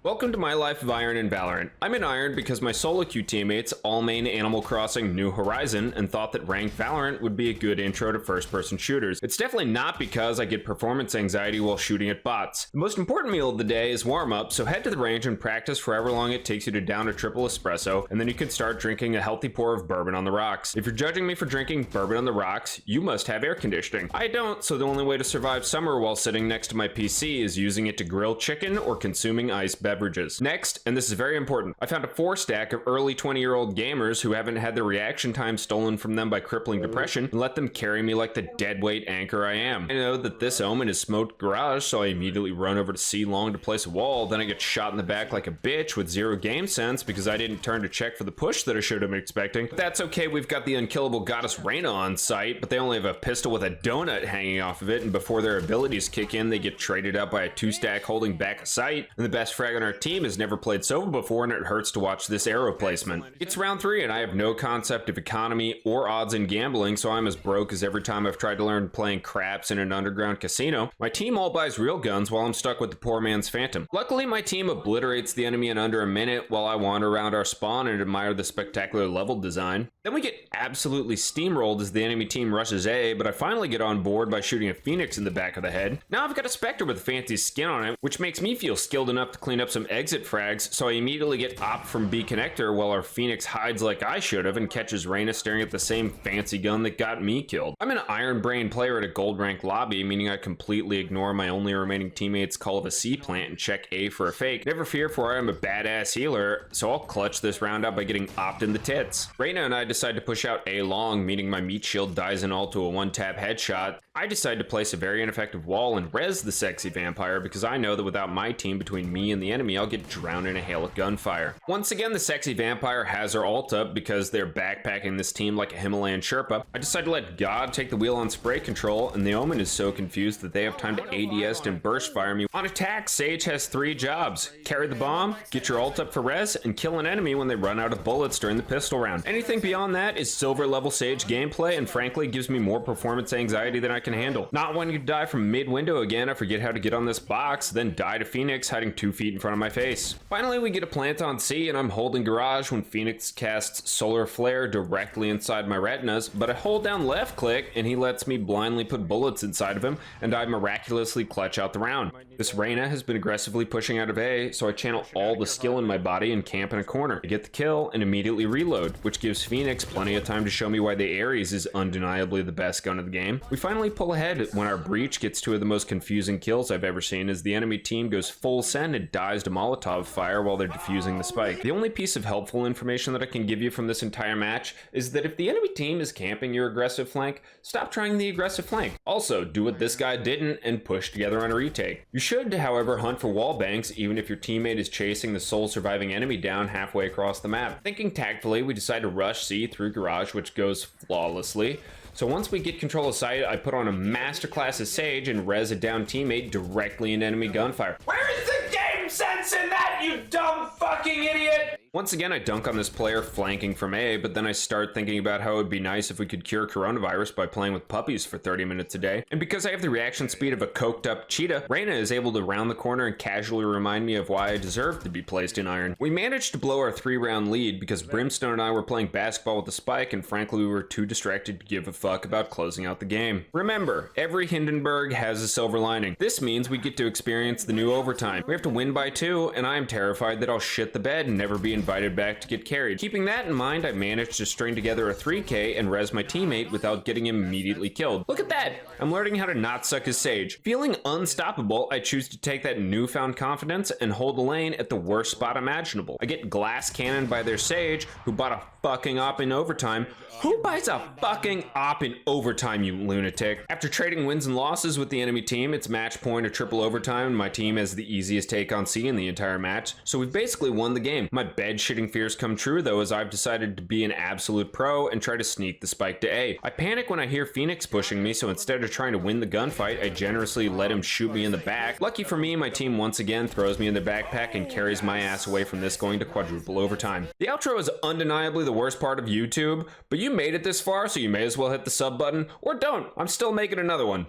Welcome to my life of Iron in Valorant. I'm in Iron because my solo queue teammates all main Animal Crossing New Horizon and thought that ranked Valorant would be a good intro to first-person shooters. It's definitely not because I get performance anxiety while shooting at bots. The most important meal of the day is warm-up, so head to the range and practice for however long it takes you to down a triple espresso, and then you can start drinking a healthy pour of bourbon on the rocks. If you're judging me for drinking bourbon on the rocks, you must have air conditioning. I don't, so the only way to survive summer while sitting next to my PC is using it to grill chicken or consuming iced beverages. Next, and this is very important, I found a 4-stack of early 20-year-old gamers who haven't had their reaction time stolen from them by crippling depression and let them carry me like the deadweight anchor I am. I know that this omen is smoked garage, so I immediately run over to C long to place a wall, then I get shot in the back like a bitch with zero game sense because I didn't turn to check for the push that I should have been expecting. But that's okay, we've got the unkillable goddess Reyna on site, but they only have a pistol with a donut hanging off of it, and before their abilities kick in, they get traded out by a 2-stack holding back a sight, and the best frag on our team has never played Sova before, and it hurts to watch this arrow placement. It's round 3 and I have no concept of economy or odds in gambling, so I'm as broke as every time I've tried to learn playing craps in an underground casino. My team all buys real guns while I'm stuck with the poor man's phantom. Luckily, my team obliterates the enemy in under a minute while I wander around our spawn and admire the spectacular level design. Then we get absolutely steamrolled as the enemy team rushes A, but I finally get on board by shooting a Phoenix in the back of the head. Now I've got a Spectre with fancy skin on it, which makes me feel skilled enough to clean up some exit frags, so I immediately get opt from B connector while our Phoenix hides like I should have and catches Reyna staring at the same fancy gun that got me killed. I'm an Iron Brain player at a gold rank lobby, meaning I completely ignore my only remaining teammate's call of a C plant and check A for a fake. Never fear, for I am a badass healer, so I'll clutch this round out by getting opt in the tits. Reyna and I decide to push out A long, meaning my meat shield dies in all to a one-tap headshot. I decide to place a very ineffective wall and res the sexy vampire because I know that without my team between me and the enemy, I'll get drowned in a hail of gunfire. Once again, the sexy vampire has her ult up because they're backpacking this team like a Himalayan Sherpa. I decide to let God take the wheel on spray control, and the Omen is so confused that they have time to ADS and burst fire me. On attack, Sage has 3 jobs: carry the bomb, get your ult up for res, and kill an enemy when they run out of bullets during the pistol round. Anything beyond that is silver level Sage gameplay, and frankly gives me more performance anxiety than I can handle. Not wanting to die from mid window again, I forget how to get on this box, then die to Phoenix hiding 2 feet in front of my face. Finally, we get a plant on C, and I'm holding garage when Phoenix casts solar flare directly inside my retinas, but I hold down left click and he lets me blindly put bullets inside of him, and I miraculously clutch out the round. This Reyna has been aggressively pushing out of A, so I channel all the skill in my body and camp in a corner. I get the kill and immediately reload, which gives Phoenix plenty of time to show me why the Ares is undeniably the best gun of the game. We finally pull ahead when our breach gets 2 of the most confusing kills I've ever seen, as the enemy team goes full send and dies to Molotov fire while they're defusing the spike. The only piece of helpful information that I can give you from this entire match is that if the enemy team is camping your aggressive flank, stop trying the aggressive flank. Also, do what this guy didn't and push together on a retake. You should, however, hunt for wall banks even if your teammate is chasing the sole surviving enemy down halfway across the map. Thinking tactfully, we decide to rush C through garage, which goes flawlessly. So once we get control of site, I put on a masterclass of Sage and res a down teammate directly into enemy gunfire. Where is the game sense in that, you dumb fucking idiot? Once again, I dunk on this player flanking from A, but then I start thinking about how it would be nice if we could cure coronavirus by playing with puppies for 30 minutes a day. And because I have the reaction speed of a coked up cheetah, Reyna is able to round the corner and casually remind me of why I deserve to be placed in Iron. We managed to blow our 3-round lead because Brimstone and I were playing basketball with the spike, and frankly we were too distracted to give a fuck about closing out the game. Remember, every Hindenburg has a silver lining. This means we get to experience the new overtime. We have to win by 2, and I am terrified that I'll shit the bed and never be invited back to get carried. Keeping that in mind, I managed to string together a 3K and res my teammate without getting him immediately killed. Look at that! I'm learning how to not suck as Sage. Feeling unstoppable, I choose to take that newfound confidence and hold the lane at the worst spot imaginable. I get glass cannoned by their Sage, who bought a fucking op in overtime. Who buys a fucking op in overtime, you lunatic? After trading wins and losses with the enemy team, it's match point or triple overtime, and my team has the easiest take on C in the entire match, so we've basically won the game. My bed shitting fears come true though, as I've decided to be an absolute pro and try to sneak the spike to A. I panic when I hear Phoenix pushing me, so instead of trying to win the gunfight, I generously let him shoot me in the back. Lucky for me, my team once again throws me in their backpack and carries my ass away from this, going to quadruple overtime. The outro is undeniably the worst part of YouTube, but you made it this far, so you may as well hit the sub button, or don't. I'm still making another one.